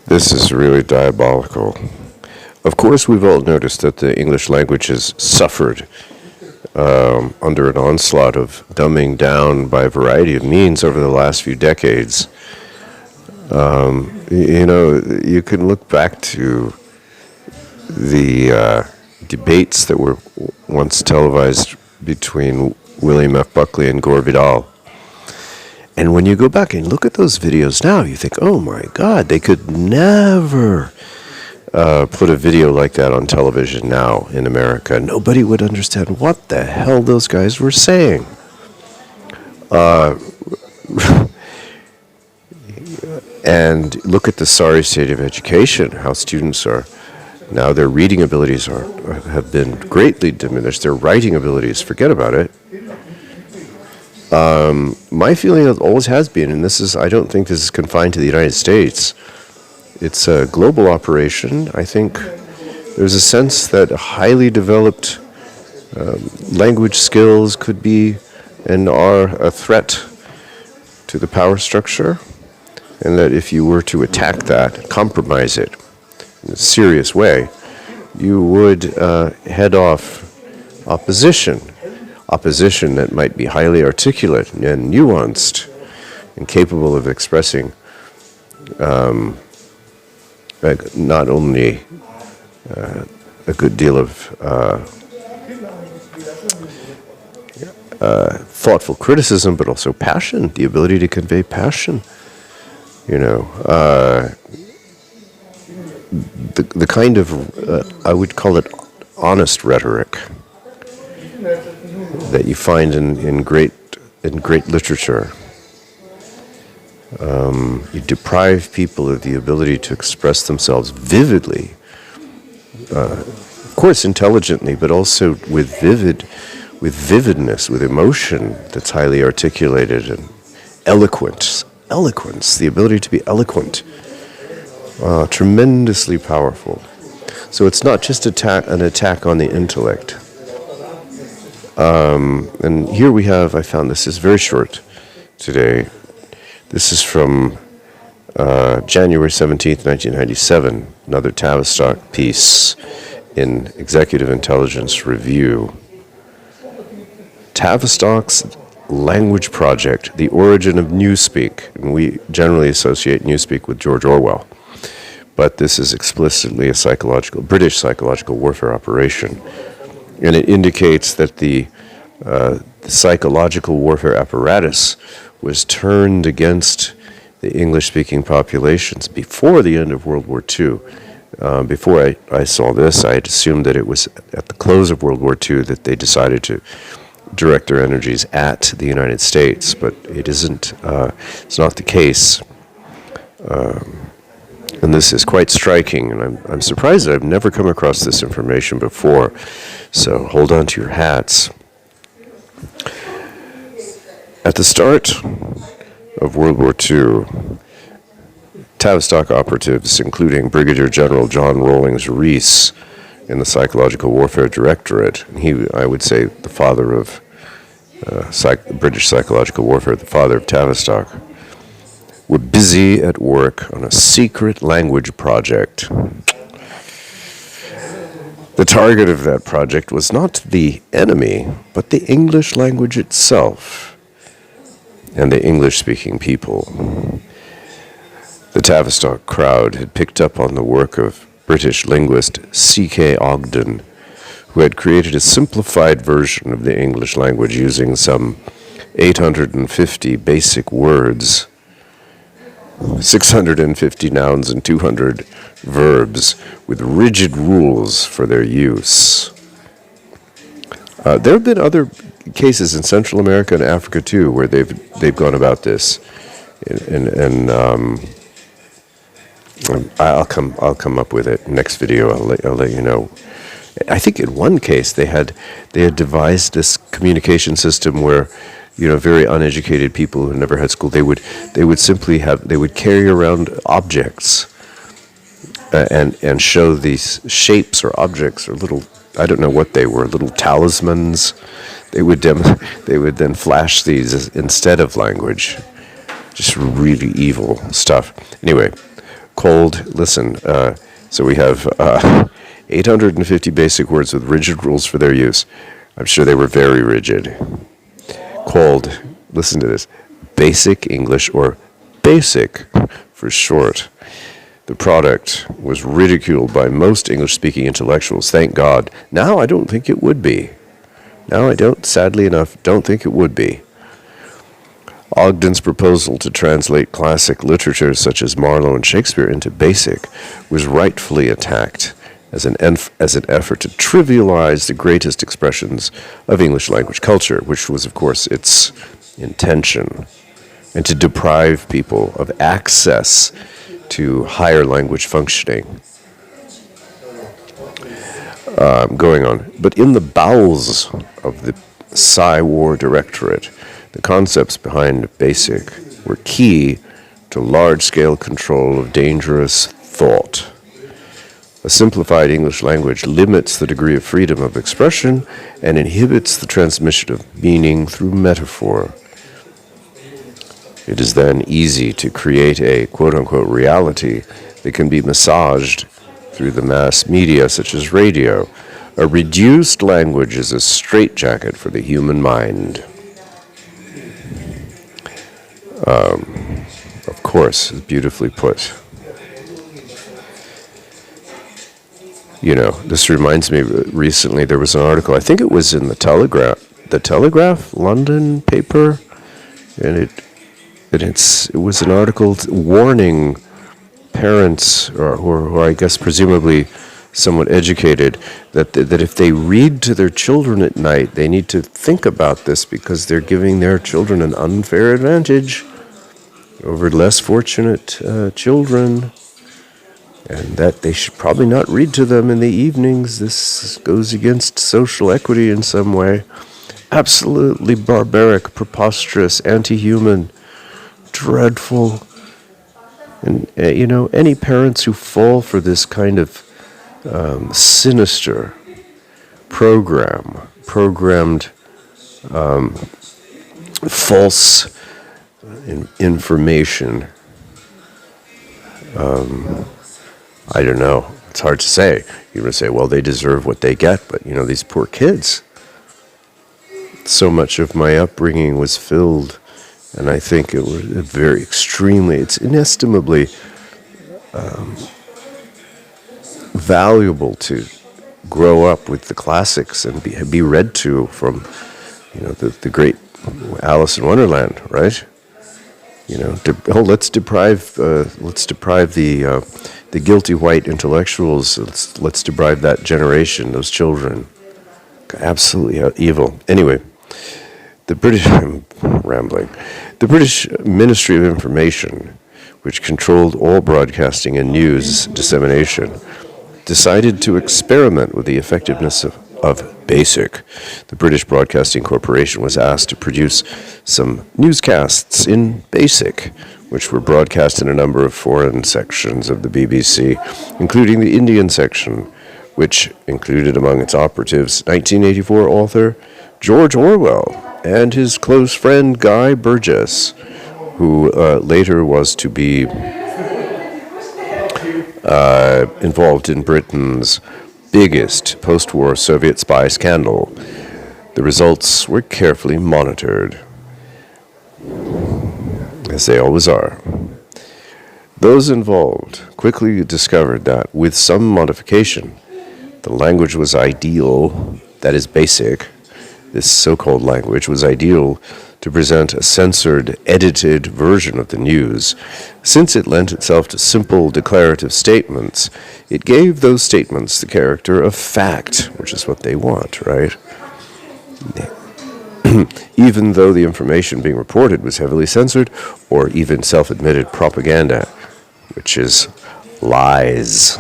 This is really diabolical. Of course, we've all noticed that the English language has suffered under an onslaught of dumbing down by a variety of means over the last few decades. You can look back to the debates that were once televised between William F. Buckley and Gore Vidal. And when you go back and look at those videos now, you think, oh my God, they could never put a video like that on television now in America. Nobody would understand what the hell those guys were saying. And look at the sorry state of education, how students are, now their reading abilities have been greatly diminished. Their writing abilities, forget about it. My feeling always has been, and I don't think this is confined to the United States, it's a global operation. I think there's a sense that highly developed language skills could be and are a threat to the power structure, and that if you were to attack that, compromise it in a serious way, you would head off opposition that might be highly articulate and nuanced and capable of expressing not only a good deal of thoughtful criticism, but also passion, the ability to convey passion. The kind of, I would call it honest rhetoric that you find in great literature. You deprive people of the ability to express themselves vividly, of course intelligently, but also with vividness, with emotion that's highly articulated, and eloquence, the ability to be eloquent, tremendously powerful. So it's not just an attack on the intellect. And here we have, I found this is very short today. This is from January 17th, 1997, another Tavistock piece in Executive Intelligence Review. Tavistock's Language Project, The Origin of Newspeak. And we generally associate Newspeak with George Orwell, but this is explicitly a British psychological warfare operation. And it indicates that the psychological warfare apparatus was turned against the English-speaking populations before the end of World War II. Before I saw this, I had assumed that it was at the close of World War II that they decided to direct their energies at the United States, but it isn't. It's not the case. And this is quite striking, and I'm surprised that I've never come across this information before. So hold on to your hats. At the start of World War II, Tavistock operatives, including Brigadier General John Rawlings Rees in the Psychological Warfare Directorate, he, I would say, the father of British psychological warfare, the father of Tavistock, were busy at work on a secret language project. The target of that project was not the enemy, but the English language itself and the English-speaking people. The Tavistock crowd had picked up on the work of British linguist C.K. Ogden, who had created a simplified version of the English language using some 850 basic words, 650 nouns and 200 verbs, with rigid rules for their use. There have been other cases in Central America and Africa too, where they've gone about this, and I'll come up with it next video. I'll let you know. I think in one case they had devised this communication system where, very uneducated people who never had school, they would carry around objects and show these shapes or objects or little, I don't know what they were, little talismans. They would then flash these instead of language. Just really evil stuff. Anyway, cold, listen. So we have 850 basic words with rigid rules for their use. I'm sure they were very rigid. Called, listen to this, Basic English, or BASIC for short. The product was ridiculed by most English-speaking intellectuals, thank God. Now I don't think it would be. Now I don't, sadly enough, don't think it would be. Ogden's proposal to translate classic literature such as Marlowe and Shakespeare into BASIC was rightfully attacked as an effort to trivialize the greatest expressions of English language culture, which was, of course, its intention, and to deprive people of access to higher language functioning. Going on. But in the bowels of the Psy-War Directorate, the concepts behind BASIC were key to large-scale control of dangerous thought. A simplified English language limits the degree of freedom of expression and inhibits the transmission of meaning through metaphor. It is then easy to create a quote-unquote reality that can be massaged through the mass media such as radio. A reduced language is a straitjacket for the human mind. Of course, beautifully put. You know, this reminds me, recently there was an article, I think it was in the Telegraph, London paper, and it was an article warning parents, or I guess presumably somewhat educated, that if they read to their children at night, they need to think about this because they're giving their children an unfair advantage over less fortunate children, and that they should probably not read to them in the evenings. This goes against social equity in some way. Absolutely barbaric, preposterous, anti-human, dreadful. And, any parents who fall for this kind of sinister programmed false information, I don't know. It's hard to say. You're going to say, well, they deserve what they get, but, these poor kids. So much of my upbringing was filled, and I think it was it's inestimably valuable to grow up with the classics and be read to from, the great Alice in Wonderland, right? Let's deprive the guilty white intellectuals. Let's deprive that generation, those children. Absolutely evil. Anyway, I'm rambling. The British Ministry of Information, which controlled all broadcasting and news dissemination, decided to experiment with the effectiveness of BASIC. The British Broadcasting Corporation was asked to produce some newscasts in BASIC, which were broadcast in a number of foreign sections of the BBC, including the Indian section, which included among its operatives 1984 author George Orwell and his close friend Guy Burgess, who later was to be involved in Britain's biggest post-war Soviet spy scandal. The results were carefully monitored, as they always are. Those involved quickly discovered that, with some modification, the language was ideal, that is BASIC. This so-called language was ideal to present a censored, edited version of the news. Since it lent itself to simple declarative statements, it gave those statements the character of fact, which is what they want, right? Even though the information being reported was heavily censored, or even self-admitted propaganda, which is lies.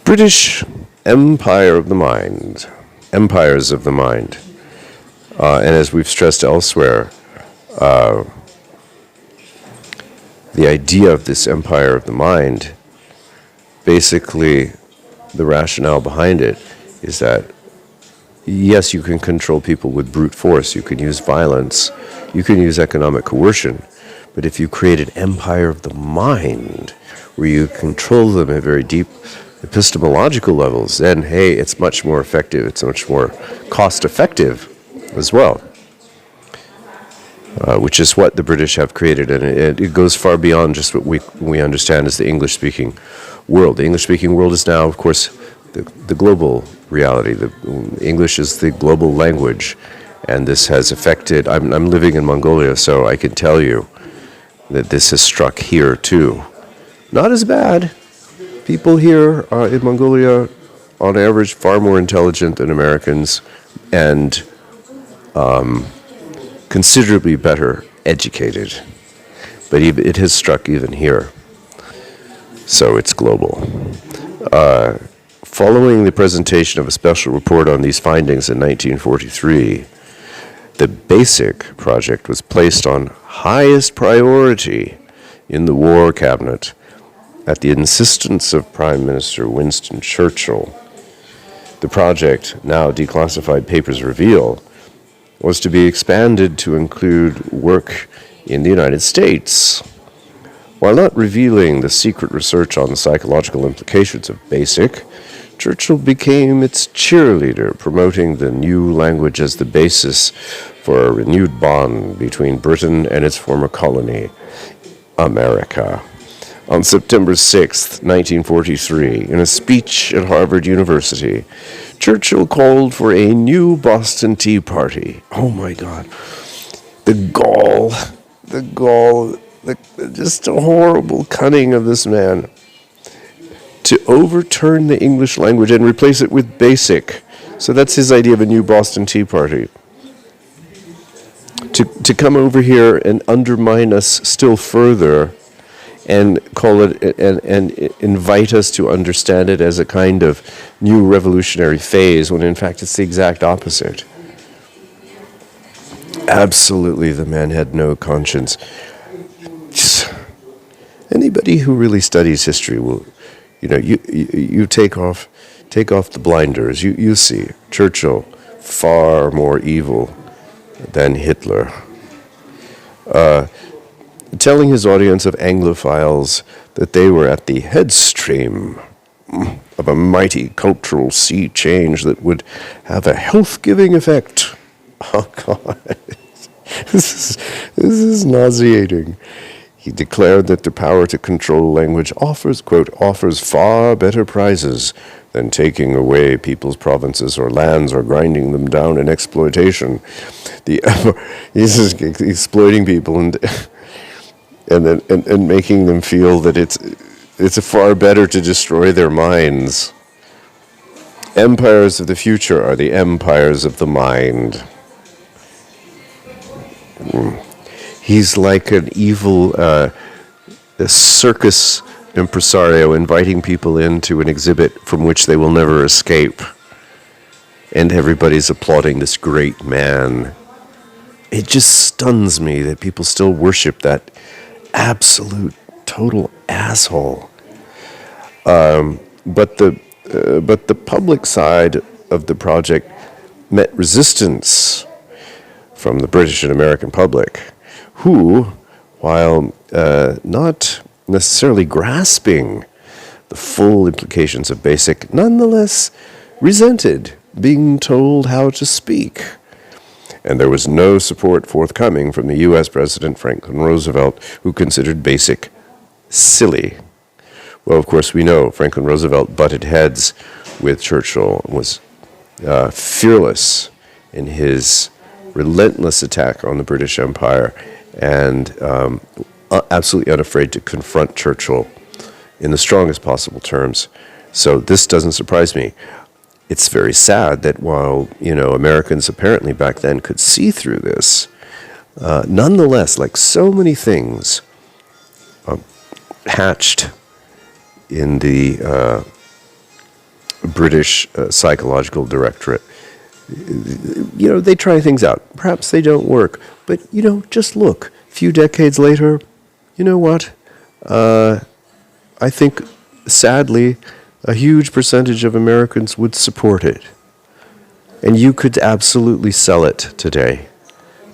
British Empires of the Mind. And as we've stressed elsewhere, the idea of this empire of the mind, basically the rationale behind it is that yes, you can control people with brute force, you can use violence, you can use economic coercion, but if you create an empire of the mind, where you control them at very deep epistemological levels, then, hey, it's much more effective, it's much more cost-effective as well. Which is what the British have created, and it goes far beyond just what we understand as the English-speaking world. The English-speaking world is now, of course, the global reality. The English is the global language, and this has affected. I'm living in Mongolia, so I can tell you that this has struck here too. Not as bad. People here in Mongolia, on average, far more intelligent than Americans, and considerably better educated. But it has struck even here. So it's global. Following the presentation of a special report on these findings in 1943, the BASIC project was placed on highest priority in the War Cabinet at the insistence of Prime Minister Winston Churchill. The project, now declassified papers reveal, was to be expanded to include work in the United States. While not revealing the secret research on the psychological implications of BASIC, Churchill became its cheerleader, promoting the new language as the basis for a renewed bond between Britain and its former colony, America. On September 6, 1943, in a speech at Harvard University, Churchill called for a new Boston Tea Party. Oh my God. The gall, just a horrible cunning of this man. To overturn the English language and replace it with BASIC. So that's his idea of a new Boston Tea Party. To come over here and undermine us still further and call it and invite us to understand it as a kind of new revolutionary phase, when in fact it's the exact opposite. Absolutely, the man had no conscience. Anybody who really studies history will, you take off the blinders. You see Churchill far more evil than Hitler. Telling his audience of Anglophiles that they were at the headstream of a mighty cultural sea change that would have a health-giving effect. Oh, God. This is nauseating. He declared that the power to control language offers far better prizes than taking away people's provinces or lands or grinding them down in exploitation. He's just exploiting people and making them feel that it's far better to destroy their minds. Empires of the future are the empires of the mind. He's like an evil circus impresario inviting people into an exhibit from which they will never escape. And everybody's applauding this great man. It just stuns me that people still worship that absolute, total asshole. But the public side of the project met resistance from the British and American public, who, while not necessarily grasping the full implications of BASIC, nonetheless resented being told how to speak. And there was no support forthcoming from the U.S. President Franklin Roosevelt, who considered BASIC silly. Well, of course, we know Franklin Roosevelt butted heads with Churchill, was fearless in his relentless attack on the British Empire, and absolutely unafraid to confront Churchill in the strongest possible terms. So this doesn't surprise me. It's very sad that while, Americans apparently back then could see through this, nonetheless, like so many things hatched in the British psychological directorate, they try things out. Perhaps they don't work, but, just look. A few decades later, you know what? I think, sadly, a huge percentage of Americans would support it. And you could absolutely sell it today.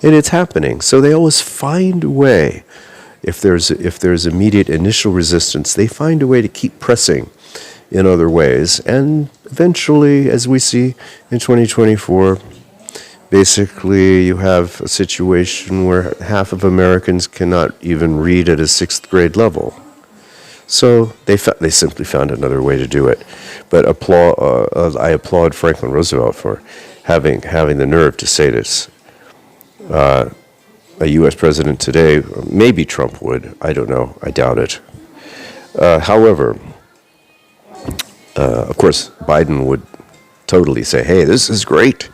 And it's happening. So they always find a way. If there's immediate initial resistance, they find a way to keep pressing in other ways. And eventually, as we see in 2024, basically you have a situation where half of Americans cannot even read at a 6th grade level. So they simply found another way to do it. But I applaud Franklin Roosevelt for having the nerve to say this. A U.S. president today, maybe Trump would, I don't know, I doubt it. However, of course, Biden would totally say, hey, this is great.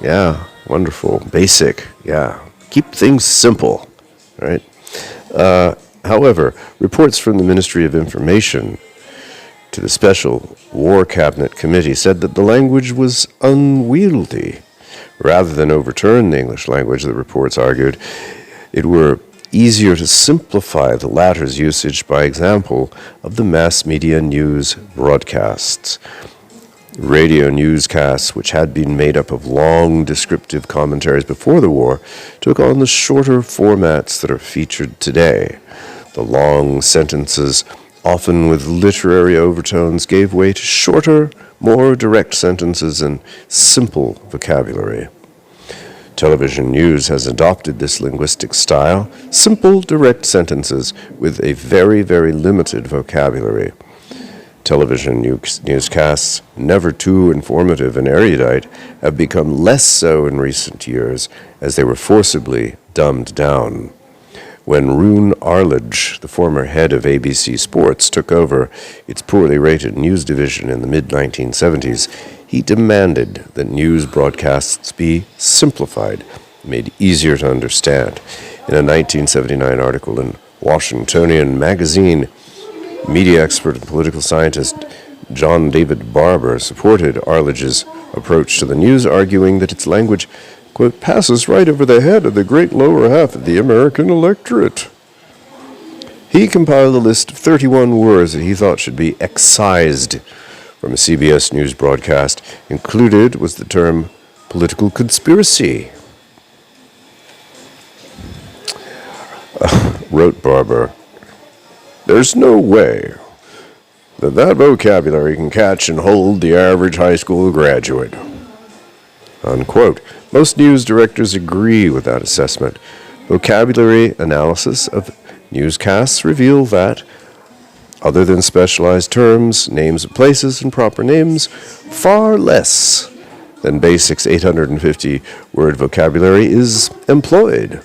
Yeah, wonderful, basic, yeah. Keep things simple, right? However, reports from the Ministry of Information to the Special War Cabinet Committee said that the language was unwieldy. Rather than overturn the English language, the reports argued, it were easier to simplify the latter's usage by example of the mass media news broadcasts. Radio newscasts, which had been made up of long descriptive commentaries before the war, took on the shorter formats that are featured today. The long sentences, often with literary overtones, gave way to shorter, more direct sentences and simple vocabulary. Television news has adopted this linguistic style, simple, direct sentences with a very, very limited vocabulary. Television newscasts, never too informative and erudite, have become less so in recent years as they were forcibly dumbed down. When Roone Arledge, the former head of ABC Sports, took over its poorly rated news division in the mid-1970s, he demanded that news broadcasts be simplified, made easier to understand. In a 1979 article in Washingtonian magazine, media expert and political scientist John David Barber supported Arledge's approach to the news, arguing that its language, quote, passes right over the head of the great lower half of the American electorate. He compiled a list of 31 words that he thought should be excised from a CBS News broadcast. Included was the term political conspiracy. Wrote Barber, there's no way that vocabulary can catch and hold the average high school graduate. Unquote. Most news directors agree with that assessment. Vocabulary analysis of newscasts reveal that, other than specialized terms, names of places, and proper names, far less than Basics 850-word vocabulary is employed.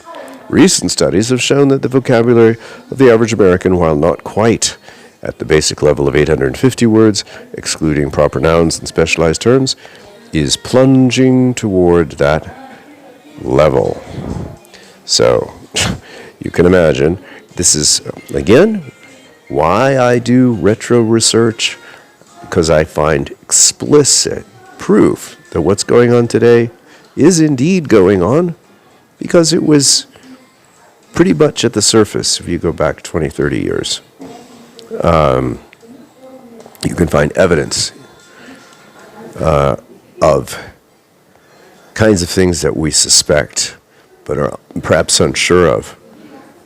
Recent studies have shown that the vocabulary of the average American, while not quite at the basic level of 850 words, excluding proper nouns and specialized terms, is plunging toward that level. So, you can imagine, this is, again, why I do retro research, because I find explicit proof that what's going on today is indeed going on, because it was pretty much at the surface if you go back 20, 30 years. You can find evidence of kinds of things that we suspect but are perhaps unsure of.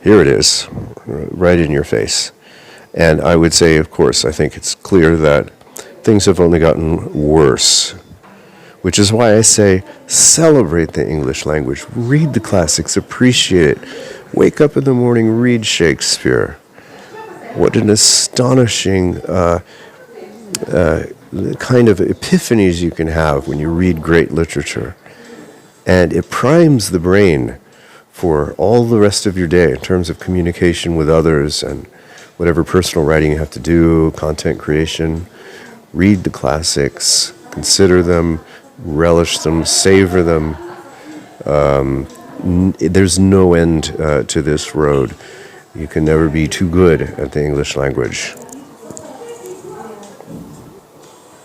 Here it is, right in your face. And I would say, of course, I think it's clear that things have only gotten worse, which is why I say celebrate the English language, read the classics, appreciate it, wake up in the morning, read Shakespeare. What an astonishing kind of epiphanies you can have when you read great literature. And it primes the brain for all the rest of your day in terms of communication with others and whatever personal writing you have to do, content creation. Read the classics, consider them, relish them, savor them. There's no end to this road. You can never be too good at the English language.